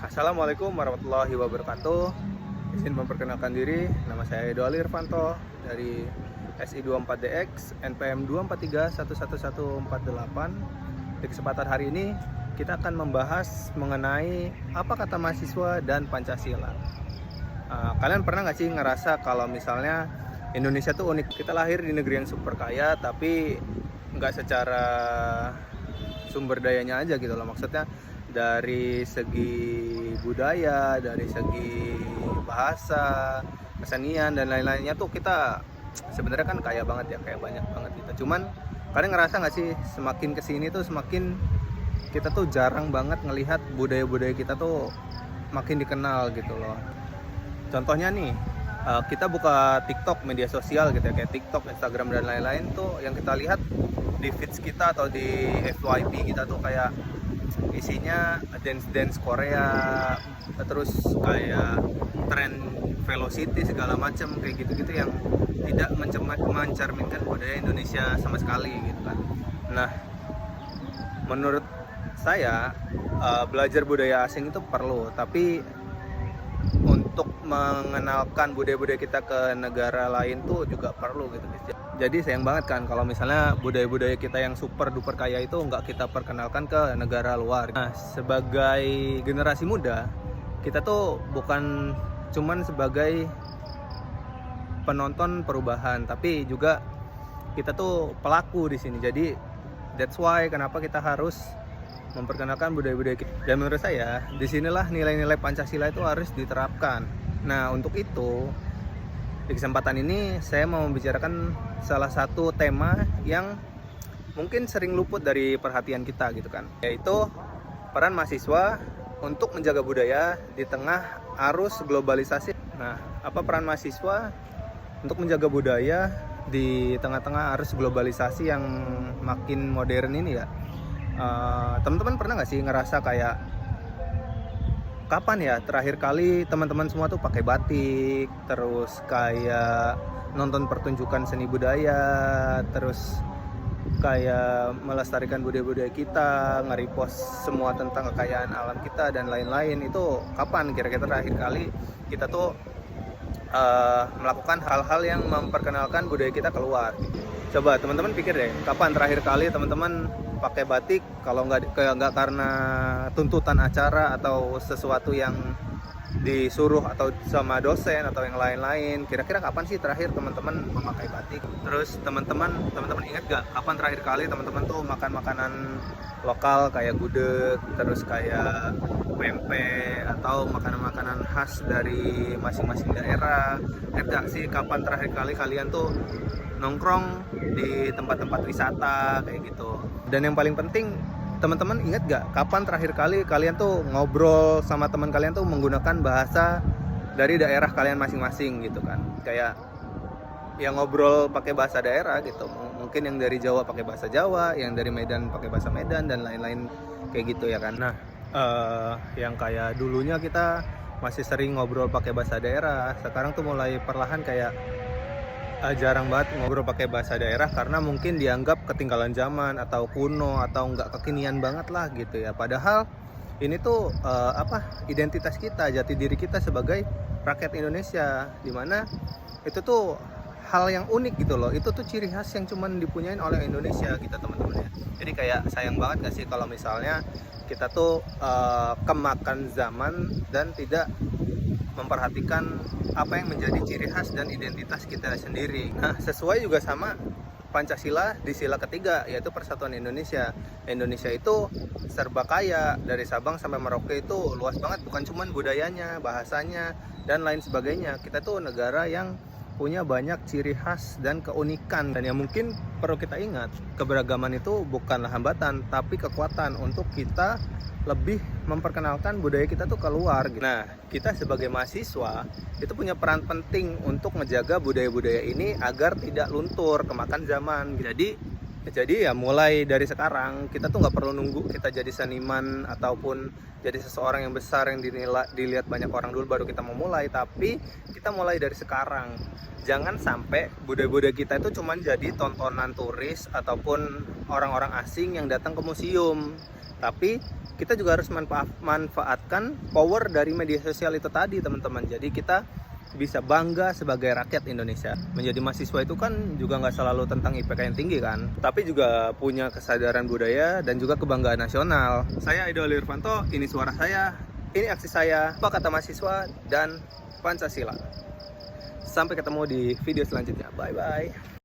Assalamualaikum warahmatullahi wabarakatuh. Izin memperkenalkan diri, nama saya Edo Ali Irvanto dari SI24DX NPM 243111148. Di kesempatan hari ini kita akan membahas mengenai apa kata mahasiswa dan Pancasila. Kalian pernah nggak sih ngerasa kalau misalnya Indonesia tuh unik? Kita lahir di negeri yang super kaya, tapi nggak secara sumber dayanya aja gitu loh. Maksudnya dari segi budaya, dari segi bahasa, kesenian dan lain-lainnya tuh kita sebenarnya kan kaya banget ya, kayak banyak banget gitu. Cuman kalian ngerasa nggak sih semakin kesini tuh semakin kita tuh jarang banget ngelihat budaya-budaya kita tuh makin dikenal gitu loh. Contohnya nih, kita buka TikTok, media sosial gitu ya, kayak TikTok, Instagram dan lain-lain tuh yang kita lihat di feeds kita atau di FYP kita tuh kayak isinya dance Korea, terus kayak tren velocity segala macam kayak gitu-gitu yang tidak mencerminkan budaya Indonesia sama sekali gitu kan. Nah, menurut saya belajar budaya asing itu perlu, tapi untuk mengenalkan budaya-budaya kita ke negara lain tuh juga perlu gitu. Jadi sayang banget kan kalau misalnya budaya-budaya kita yang super duper kaya itu nggak kita perkenalkan ke negara luar. Nah, sebagai generasi muda, kita tuh bukan cuman sebagai penonton perubahan, tapi juga kita tuh pelaku di sini. Jadi that's why kenapa kita harus memperkenalkan budaya-budaya kita. Dan menurut saya, disinilah nilai-nilai Pancasila itu harus diterapkan. Nah, untuk itu di kesempatan ini saya mau membicarakan salah satu tema yang mungkin sering luput dari perhatian kita gitu kan, yaitu peran mahasiswa untuk menjaga budaya di tengah arus globalisasi. Nah, apa peran mahasiswa untuk menjaga budaya di tengah-tengah arus globalisasi yang makin modern ini ya? Teman-teman pernah nggak sih ngerasa kayak kapan ya terakhir kali teman-teman semua tuh pakai batik, terus kayak nonton pertunjukan seni budaya, terus kayak melestarikan budaya-budaya kita, nge-repost semua tentang kekayaan alam kita dan lain-lain. Itu kapan kira-kira terakhir kali kita tuh melakukan hal-hal yang memperkenalkan budaya kita keluar? Coba teman-teman pikir deh, kapan terakhir kali teman-teman pakai batik? Kalau nggak karena tuntutan acara atau sesuatu yang disuruh atau sama dosen atau yang lain-lain, kira-kira kapan sih terakhir teman-teman memakai batik? Terus teman-teman ingat gak kapan terakhir kali teman-teman tuh makan makanan lokal kayak gudeg, terus kayak pempek atau makanan-makanan khas dari masing-masing daerah? Ingat gak sih kapan terakhir kali kalian tuh nongkrong di tempat-tempat wisata kayak gitu? Dan yang paling penting, teman-teman ingat gak kapan terakhir kali kalian tuh ngobrol sama teman kalian tuh menggunakan bahasa dari daerah kalian masing-masing gitu kan? Kayak yang ngobrol pakai bahasa daerah gitu. Mungkin yang dari Jawa pakai bahasa Jawa, yang dari Medan pakai bahasa Medan dan lain-lain kayak gitu ya kan. Nah, yang kayak dulunya kita masih sering ngobrol pakai bahasa daerah, sekarang tuh mulai perlahan kayak jarang banget ngobrol pakai bahasa daerah karena mungkin dianggap ketinggalan zaman atau kuno atau nggak kekinian banget lah gitu ya. Padahal ini tuh identitas kita, jati diri kita sebagai rakyat Indonesia, dimana itu tuh hal yang unik gitu loh. Itu tuh ciri khas yang cuman dipunyain oleh Indonesia kita teman-teman ya. Jadi kayak sayang banget gak sih kalau misalnya kita tuh kemakan zaman dan tidak memperhatikan apa yang menjadi ciri khas dan identitas kita sendiri. Nah, sesuai juga sama Pancasila di sila ketiga, yaitu Persatuan Indonesia. Indonesia itu serba kaya, dari Sabang sampai Merauke itu luas banget, bukan cuma budayanya, bahasanya, dan lain sebagainya. Kita tuh negara yang punya banyak ciri khas dan keunikan. Dan yang mungkin perlu kita ingat, keberagaman itu bukanlah hambatan, tapi kekuatan untuk kita lebih memperkenalkan budaya kita tuh keluar. Nah, kita sebagai mahasiswa itu punya peran penting untuk menjaga budaya-budaya ini agar tidak luntur kemakan zaman. Jadi ya mulai dari sekarang kita tuh nggak perlu nunggu kita jadi seniman ataupun jadi seseorang yang besar yang dilihat banyak orang dulu baru kita mau mulai, tapi kita mulai dari sekarang. Jangan sampai budaya-budaya kita itu cuma jadi tontonan turis ataupun orang-orang asing yang datang ke museum, tapi kita juga harus manfaatkan power dari media sosial itu tadi teman-teman. Jadi kita bisa bangga sebagai rakyat Indonesia. Menjadi mahasiswa itu kan juga nggak selalu tentang IPK yang tinggi kan, tapi juga punya kesadaran budaya dan juga kebanggaan nasional. Saya Edo Irvanto, ini suara saya, ini aksi saya, apa kata mahasiswa, dan Pancasila. Sampai ketemu di video selanjutnya. Bye-bye.